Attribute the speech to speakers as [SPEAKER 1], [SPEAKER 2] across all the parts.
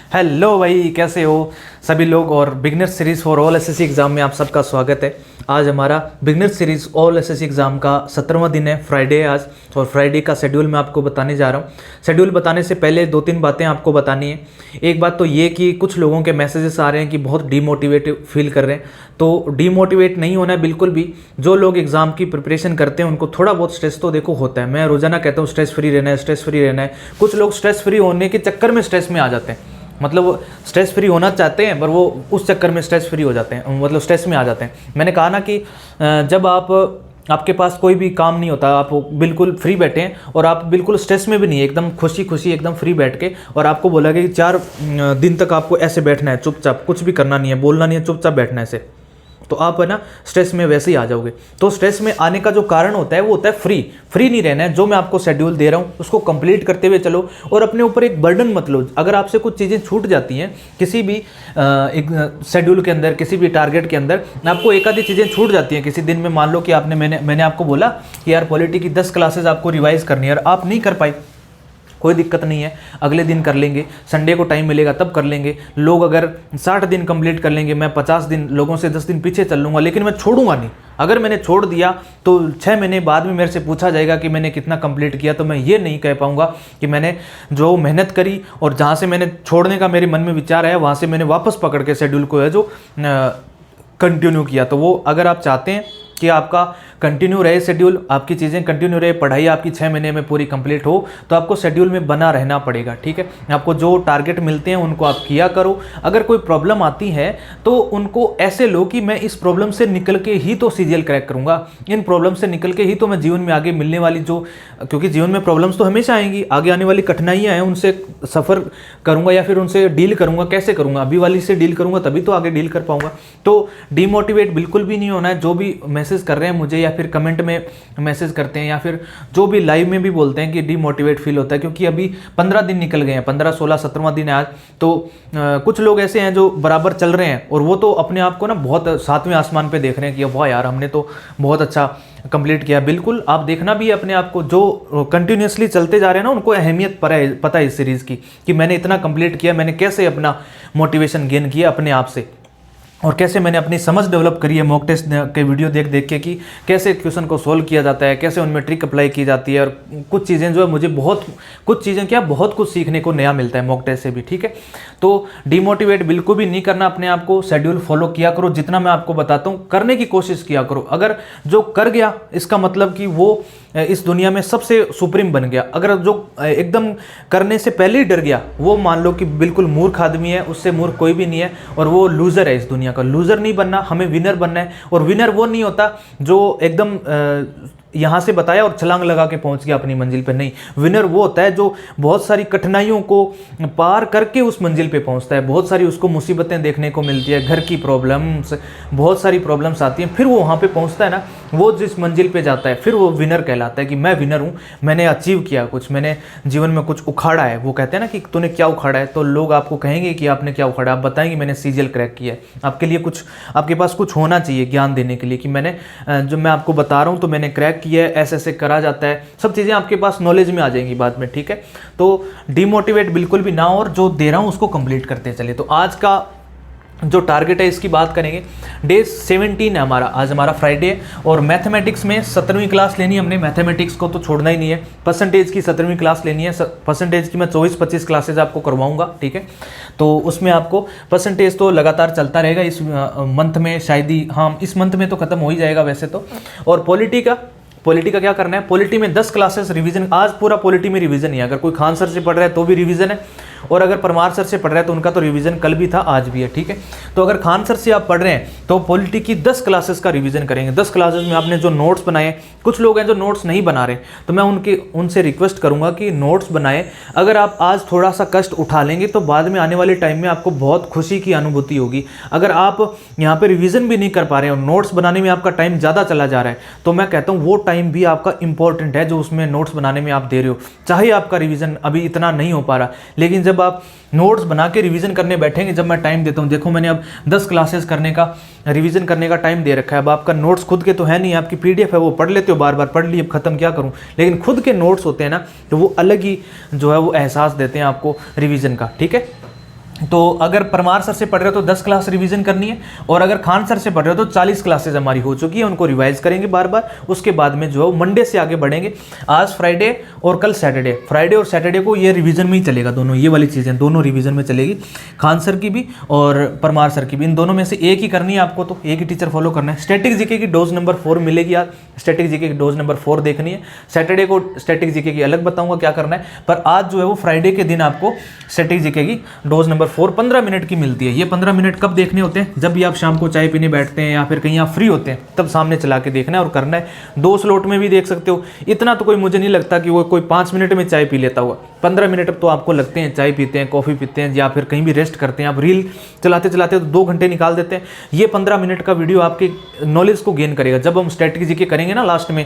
[SPEAKER 1] Hello भाई, कैसे हो सभी लोग। और beginner series for all SSC exam में आप सबका स्वागत है। आज हमारा beginner series all SSC exam का 17वां दिन है, फ्राइडे है आज। और फ्राइडे का शेड्यूल मैं आपको बताने जा रहा हूँ। शेड्यूल बताने से पहले दो तीन बातें आपको बतानी है। एक बात तो ये कि कुछ लोगों के मैसेजेस आ रहे हैं कि बहुत डीमोटिवेट फील कर रहे हैं, तो डीमोटिवेट नहीं होना है बिल्कुल भी। जो लोग एग्ज़ाम की प्रिपरेशन करते हैं उनको थोड़ा बहुत स्ट्रेस तो देखो होता है। मैं रोज़ाना कहता हूँ स्ट्रेस फ्री रहना है, स्ट्रेस फ्री रहना है। कुछ लोग स्ट्रेस फ्री होने के चक्कर में स्ट्रेस में आ जाते हैं, मतलब वो स्ट्रेस फ्री होना चाहते हैं पर वो उस चक्कर में स्ट्रेस फ्री हो जाते हैं, मतलब स्ट्रेस में आ जाते हैं। मैंने कहा ना कि जब आपके पास कोई भी काम नहीं होता, आप बिल्कुल फ्री बैठे हैं और आप बिल्कुल स्ट्रेस में भी नहीं है, एकदम खुशी खुशी एकदम फ्री बैठ के, और आपको बोला कि 4 दिन तक आपको ऐसे बैठना है, चुपचाप कुछ भी करना नहीं है, बोलना नहीं है, चुपचाप बैठना है ऐसे, तो आप है ना स्ट्रेस में वैसे ही आ जाओगे। तो स्ट्रेस में आने का जो कारण होता है वो होता है फ्री नहीं रहना है। जो मैं आपको शेड्यूल दे रहा हूँ उसको कंप्लीट करते हुए चलो और अपने ऊपर एक बर्डन मत लो। अगर आपसे कुछ चीज़ें छूट जाती हैं किसी भी एक शेड्यूल के अंदर, किसी भी टारगेट के अंदर, आपको एक आधी चीज़ें छूट जाती हैं किसी दिन में। मान लो कि मैंने आपको बोला कि यार पॉलिटी की 10 क्लासेज आपको रिवाइज करनी है और आप नहीं कर पाई, कोई दिक्कत नहीं है, अगले दिन कर लेंगे, संडे को टाइम मिलेगा तब कर लेंगे। लोग अगर 60 दिन कंप्लीट कर लेंगे, मैं 50 दिन लोगों से 10 दिन पीछे चल लूँगा, लेकिन मैं छोड़ूंगा नहीं। अगर मैंने छोड़ दिया तो 6 महीने बाद में मेरे से पूछा जाएगा कि मैंने कितना कंप्लीट किया, तो मैं ये नहीं कह पाऊँगा कि मैंने जो मेहनत करी और जहाँ से मैंने छोड़ने का मेरे मन में विचार आया वहाँ से मैंने वापस पकड़ के शेड्यूल को है जो कंटिन्यू किया। तो वो अगर आप चाहते हैं कि आपका कंटिन्यू रहे शेड्यूल, आपकी चीज़ें कंटिन्यू रहे, पढ़ाई आपकी 6 महीने में पूरी कंप्लीट हो, तो आपको शेड्यूल में बना रहना पड़ेगा, ठीक है। आपको जो टारगेट मिलते हैं उनको आप किया करो। अगर कोई प्रॉब्लम आती है तो उनको ऐसे लो कि मैं इस प्रॉब्लम से निकल के ही तो सीजीएल क्रैक करूँगा, इन प्रॉब्लम से निकल के ही तो मैं जीवन में आगे मिलने वाली जो, क्योंकि जीवन में प्रॉब्लम्स तो हमेशा आएंगी, आगे आने वाली कठिनाइयाँ हैं उनसे सफ़र करूँगा या फिर उनसे डील करूँगा। कैसे करूँगा? अभी वाली से डील करूँगा तभी तो आगे डील कर पाऊँगा। तो डीमोटिवेट बिल्कुल भी नहीं होना है। जो भी मैसेज कर रहे हैं मुझे या फिर कमेंट में मैसेज करते हैं या फिर जो भी लाइव में भी बोलते हैं कि डीमोटिवेट फील होता है, क्योंकि अभी 15 दिन निकल गए हैं, 15, 16, 17वां दिन है आज। तो कुछ लोग ऐसे हैं जो बराबर चल रहे हैं और वो तो अपने आप को ना बहुत 7वें आसमान पे देख रहे हैं कि वाह यार हमने तो बहुत अच्छा कंप्लीट किया। बिल्कुल आप देखना भी है अपने आप को, जो कंटिन्यूसली चलते जा रहे हैं ना उनको अहमियत पता है इस सीरीज़ की कि मैंने इतना कंप्लीट किया, मैंने कैसे अपना मोटिवेशन गेन किया अपने आप से, और कैसे मैंने अपनी समझ डेवलप करी है मॉक टेस्ट के वीडियो देख देख के कि कैसे क्वेश्चन को सोल्व किया जाता है, कैसे उनमें ट्रिक अप्लाई की जाती है। और कुछ चीज़ें जो है मुझे बहुत कुछ सीखने को नया मिलता है मॉक टेस्ट से भी, ठीक है। तो डीमोटिवेट बिल्कुल भी नहीं करना अपने आप को। शेड्यूल फॉलो किया करो, जितना मैं आपको बताता हूँ करने की कोशिश किया करो। अगर जो कर गया इसका मतलब कि वो इस दुनिया में सबसे सुप्रीम बन गया। अगर जो एकदम करने से पहले ही डर गया वो मान लो कि बिल्कुल मूर्ख आदमी है, उससे मूर्ख कोई भी नहीं है और वो लूज़र है। इस दुनिया का लूज़र नहीं बनना, हमें विनर बनना है। और विनर वो नहीं होता जो एकदम यहाँ से बताया और छलांग लगा के पहुँच गया अपनी मंजिल पे, नहीं। विनर वो होता है जो बहुत सारी कठिनाइयों को पार करके उस मंजिल पे पहुँचता है। बहुत सारी उसको मुसीबतें देखने को मिलती है, घर की प्रॉब्लम्स, बहुत सारी प्रॉब्लम्स आती हैं, फिर वो वहाँ पे पहुँचता है ना, वो जिस मंजिल पे जाता है फिर वो विनर कहलाता है कि मैं विनर हूँ, मैंने अचीव किया कुछ, मैंने जीवन में कुछ उखाड़ा है। वो कहते हैं ना कि तूने क्या उखाड़ा है, तो लोग आपको कहेंगे कि आपने क्या उखाड़ा, आप बताएंगे मैंने सीजीएल क्रैक किया है। आपके लिए कुछ, आपके पास कुछ होना चाहिए ज्ञान देने के लिए कि मैंने जो मैं आपको बता रहा हूँ तो मैंने क्रैक किया है, ऐसे ऐसे करा जाता है। सब चीज़ें आपके पास नॉलेज में आ जाएंगी बाद में, ठीक है। तो डीमोटिवेट बिल्कुल भी ना हो और जो दे रहा हूँ उसको कंप्लीट करते चलिए। तो आज का जो टारगेट है इसकी बात करेंगे। डे 17 है हमारा, आज हमारा फ्राइडे है और मैथमेटिक्स में 17वीं क्लास लेनी है हमने। मैथमेटिक्स को तो छोड़ना ही नहीं है। परसेंटेज की 17वीं क्लास लेनी है। परसेंटेज की मैं 24-25 क्लासेज आपको करवाऊंगा, ठीक है। तो उसमें आपको परसेंटेज तो लगातार चलता रहेगा इस मंथ में, शायद ही, हाँ इस मंथ में तो खत्म हो ही जाएगा वैसे तो। और पॉलिटी का क्या करना है, पॉलिटी में 10 क्लासेस रिवीजन। आज पूरा पॉलिटी में रिवीजन ही है। अगर कोई खान सर से पढ़ रहा है तो भी रिवीजन है, और अगर परमार सर से पढ़ रहे हैं तो उनका तो रिवीजन कल भी था आज भी है, ठीक है। तो अगर खान सर से आप पढ़ रहे हैं तो पॉलिटी की 10 क्लासेस का रिवीजन करेंगे। 10 क्लासेस में आपने जो नोट्स बनाए, कुछ लोग हैं जो नोट्स नहीं बना रहे, तो मैं उनसे रिक्वेस्ट करूंगा कि नोट्स बनाए। अगर आप आज थोड़ा सा कष्ट उठा लेंगे तो बाद में आने वाले टाइम में आपको बहुत खुशी की अनुभूति होगी। अगर आप यहाँ पे रिवीजन भी नहीं कर पा रहे हैं और नोट्स बनाने में आपका टाइम ज़्यादा चला जा रहा है, तो मैं कहता हूँ वो टाइम भी आपका इंपॉर्टेंट है जो उसमें नोट्स बनाने में आप दे रहे हो। चाहे आपका रिवीजन अभी इतना नहीं हो पा रहा, लेकिन जब आप नोट्स बना के रिवीजन करने बैठेंगे, जब मैं टाइम देता हूँ, देखो मैंने अब 10 क्लासेस करने का, रिवीजन करने का टाइम दे रखा है। अब आपका नोट्स खुद के तो है नहीं, आपकी पीडीएफ है, वो पढ़ लेते हो, बार बार पढ़ ली, अब खत्म क्या करूँ। लेकिन खुद के नोट्स होते हैं ना, तो वो अलग ही जो है वो एहसास देते हैं आपको रिवीजन का, ठीक है। तो अगर परमार सर से पढ़ रहे हो तो 10 क्लास रिवीजन करनी है, और अगर खान सर से पढ़ रहे हो तो 40 क्लासेज हमारी हो चुकी है, उनको रिवाइज करेंगे बार बार। उसके बाद में जो है मंडे से आगे बढ़ेंगे। आज फ्राइडे और कल सैटरडे, फ्राइडे और सैटरडे को ये रिवीजन में ही चलेगा, दोनों ये वाली चीज़ें दोनों रिवीजन में चलेगी, खान सर की भी और परमार सर की भी। इन दोनों में से एक ही करनी है आपको, तो एक ही टीचर फॉलो करना है। स्टैटिक जीके की डोज नंबर 4 मिलेगी आज, स्टैटिक जीके की डोज नंबर 4 देखनी है। सैटरडे को स्टैटिक जीके की अलग बताऊंगा क्या करना है, पर आज जो है वो फ्राइडे के दिन आपको स्टैटिक जीके की डोज नंबर 4 15 मिनट की मिलती है। ये 15 मिनट कब देखने होते हैं? जब भी आप शाम को चाय पीने बैठते हैं या फिर कहीं आप फ्री होते हैं, तब सामने चला के देखना है और करना है। 2 स्लॉट में भी देख सकते हो। इतना तो कोई मुझे नहीं लगता कि वो कोई 5 मिनट में चाय पी लेता होगा। 15 मिनट तो आपको लगते हैं, चाय पीते हैं, कॉफ़ी पीते हैं, या फिर कहीं भी रेस्ट करते हैं, आप रील चलाते चलाते तो 2 घंटे निकाल देते हैं। ये 15 मिनट का वीडियो आपके नॉलेज को गेन करेगा। जब हम स्टैटिक जीके करेंगे ना लास्ट में,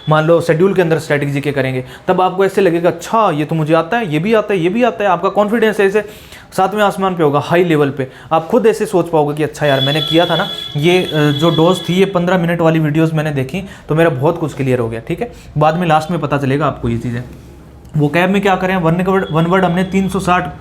[SPEAKER 1] मान लो शेड्यूल के अंदर स्टैटिक जीके करेंगे, तब आपको ऐसे लगेगा अच्छा ये तो मुझे आता है, ये भी आता है, ये भी आता है। आपका कॉन्फिडेंस ऐसे 7वें आसमान पे होगा, हाई लेवल पे। आप खुद ऐसे सोच पाओगे कि अच्छा यार मैंने किया था ना, ये जो डोज थी, ये 15 मिनट वाली वीडियोस मैंने देखी तो मेरा बहुत कुछ क्लियर हो गया। ठीक है, बाद में लास्ट में पता चलेगा आपको ये चीज़ें। वो कैब में क्या करें, वन वर्ड हमने 360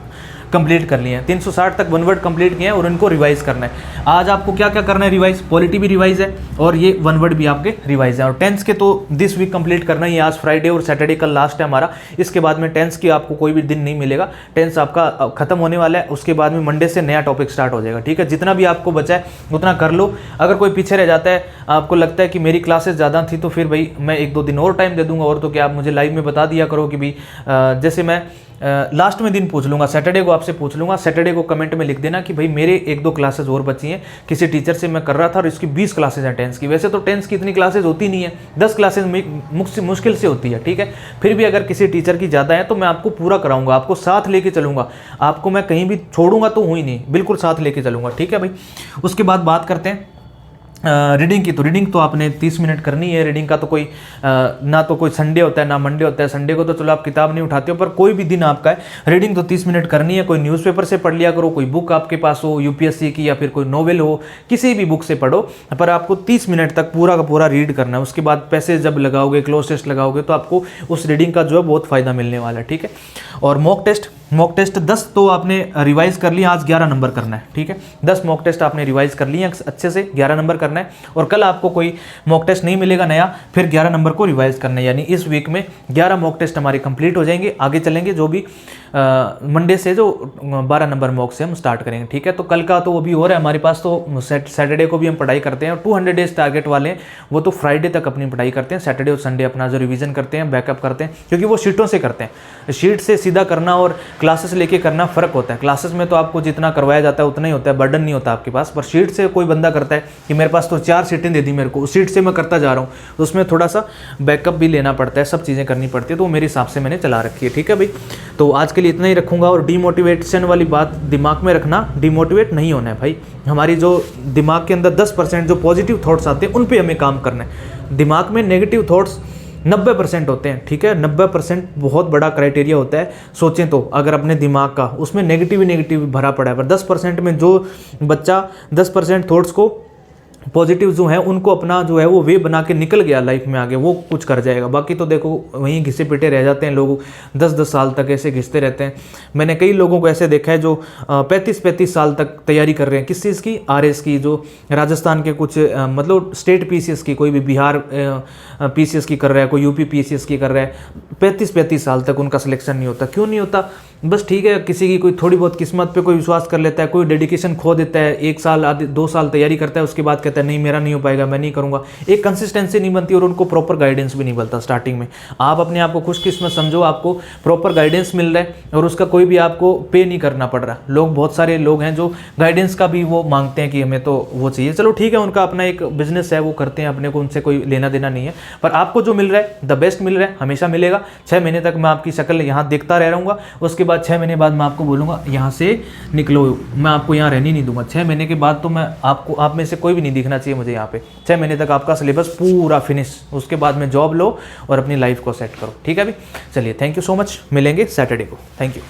[SPEAKER 1] कंप्लीट कर लिए हैं, 360 तक 1 वर्ड कंप्लीट किए हैं और इनको रिवाइज करना है। आज आपको क्या क्या करना है रिवाइज, पॉलिटी भी रिवाइज है और ये 1 वर्ड भी आपके रिवाइज है। और टेंस के तो दिस वीक कंप्लीट करना ही है। आज फ्राइडे और सैटरडे कल लास्ट है हमारा। इसके बाद में टेंस की आपको कोई भी दिन नहीं मिलेगा, टेंस आपका खत्म होने वाला है। उसके बाद में मंडे से नया टॉपिक स्टार्ट हो जाएगा। ठीक है, जितना भी आपको बचा है उतना कर लो। अगर कोई पीछे रह जाता है, आपको लगता है कि मेरी क्लासेस ज़्यादा थी, तो फिर भाई मैं 1-2 दिन और टाइम दे दूंगा। और तो क्या, आप मुझे लाइव में बता दिया करो कि भाई जैसे मैं लास्ट में दिन पूछ लूँगा, सैटरडे को आपसे पूछ लूँगा। सैटरडे को कमेंट में लिख देना कि भाई मेरे 1-2 क्लासेस और बची हैं, किसी टीचर से मैं कर रहा था और इसकी 20 क्लासेस हैं टेंस की। वैसे तो टेंस की इतनी क्लासेस होती नहीं है, 10 क्लासेस मुश्किल से होती है। ठीक है, फिर भी अगर किसी टीचर की ज़्यादा है तो मैं आपको पूरा कराऊंगा, आपको साथ लेके चलूँगा, आपको मैं कहीं भी छोड़ूंगा तो हुई नहीं, बिल्कुल साथ लेके चलूँगा। ठीक है भाई, उसके बाद बात करते हैं रीडिंग की। तो रीडिंग तो आपने 30 मिनट करनी है। रीडिंग का तो कोई ना तो कोई संडे होता है ना मंडे होता है। संडे को तो चलो आप किताब नहीं उठाते हो, पर कोई भी दिन आपका है, रीडिंग तो 30 मिनट करनी है। कोई न्यूज़पेपर से पढ़ लिया करो, कोई बुक आपके पास हो यूपीएससी की, या फिर कोई नॉवेल हो, किसी भी बुक से पढ़ो, पर आपको 30 मिनट तक पूरा का पूरा रीड करना है। उसके बाद पैसे जब लगाओगे, क्लोज टेस्ट लगाओगे, तो आपको उस रीडिंग का जो है बहुत फ़ायदा मिलने वाला है। ठीक है, और मॉक टेस्ट 10 तो आपने रिवाइज कर लिया, आज 11 नंबर करना है। ठीक है, 10 मॉक टेस्ट आपने रिवाइज कर लिए अच्छे से, 11 नंबर करना है। और कल आपको कोई मॉक टेस्ट नहीं मिलेगा नया, फिर 11 नंबर को रिवाइज करना है। यानी इस वीक में 11 मॉक टेस्ट हमारे कंप्लीट हो जाएंगे। आगे चलेंगे जो भी मंडे से जो 12 नंबर मॉक से हम स्टार्ट करेंगे। ठीक है, तो कल का तो वो भी हो रहा है हमारे पास। तो सैटरडे को भी हम पढ़ाई करते हैं, और 200 डेज टारगेट वाले हैं वो तो फ्राइडे तक अपनी पढ़ाई करते हैं। सैटरडे और संडे अपना जो रिवीजन करते हैं, बैकअप करते हैं, क्योंकि वो शीटों से करते हैं। शीट से सीधा करना और क्लासेस लेके करना फ़र्क होता है। क्लासेस में तो आपको जितना करवाया जाता है उतना ही होता है, बर्डन नहीं होता आपके पास। पर शीट से कोई बंदा करता है कि मेरे पास तो 4 सीटें दे दी मेरे को, उस सीट से मैं करता जा रहा हूँ, तो उसमें थोड़ा सा बैकअप भी लेना पड़ता है, सब चीज़ें करनी पड़ती है। तो मेरे हिसाब से मैंने चला रखी है। ठीक है भाई, तो आज के लिए इतना ही रखूँगा। और डीमोटिवेशन वाली बात दिमाग में रखना, डीमोटिवेट नहीं होना है भाई। हमारी जो दिमाग के अंदर 10% जो पॉजिटिव थॉट्स आते हैं उन पे हमें काम करना है। दिमाग में नेगेटिव थॉट्स 90% होते हैं। ठीक है, 90% बहुत बड़ा क्राइटेरिया होता है। सोचें तो अगर अपने दिमाग का, उसमें नेगेटिव ही नेगेटिव भरा पड़ा है, पर 10% में जो बच्चा 10% थॉट्स को पॉजिटिव जो है उनको अपना जो है वो वे बना के निकल गया लाइफ में आगे, वो कुछ कर जाएगा। बाकी तो देखो वहीं घिसे पिटे रह जाते हैं लोग, 10-10 साल तक ऐसे घिसते रहते हैं। मैंने कई लोगों को ऐसे देखा है जो 35-35 साल तक तैयारी कर रहे हैं। किस चीज़ की? आरएस की, जो राजस्थान के कुछ मतलब स्टेट पीसीएस की, कोई भी बिहार पीसीएस की कर रहा है, कोई यूपी पीसीएस की कर रहा है। 35-35 साल तक उनका सिलेक्शन नहीं होता। क्यों नहीं होता? बस ठीक है, किसी की कोई थोड़ी बहुत किस्मत पे कोई विश्वास कर लेता है, कोई डेडिकेशन खो देता है, 1 साल आधे 2 साल तैयारी करता है, उसके बाद कहता है नहीं मेरा नहीं हो पाएगा, मैं नहीं करूँगा। एक कंसिस्टेंसी नहीं बनती और उनको प्रॉपर गाइडेंस भी नहीं मिलता स्टार्टिंग में। आप अपने आप को खुशकिस्मत समझो, आपको प्रॉपर गाइडेंस मिल रहा है और उसका कोई भी आपको पे नहीं करना पड़ रहा। लोग, बहुत सारे लोग हैं जो गाइडेंस का भी वो मांगते हैं कि हमें तो वो चाहिए। चलो ठीक है, उनका अपना एक बिजनेस है, वो करते हैं, अपने को उनसे कोई लेना देना नहीं है। पर आपको जो मिल रहा है, द बेस्ट मिल रहा है, हमेशा मिलेगा। 6 महीने तक मैं आपकी शक्ल यहाँ देखता रह रहूँगा, उसके बाद 6 महीने बाद मैं आपको बोलूँगा यहाँ से निकलो, मैं आपको यहाँ रहने नहीं दूंगा। 6 महीने के बाद तो मैं आपको, आप में से कोई भी नहीं दिखना चाहिए मुझे यहाँ पे। 6 महीने तक आपका सिलेबस पूरा फिनिश, उसके बाद में जॉब लो और अपनी लाइफ को सेट करो। ठीक है भाई, चलिए थैंक यू सो मच, मिलेंगे सैटरडे को। Thank you.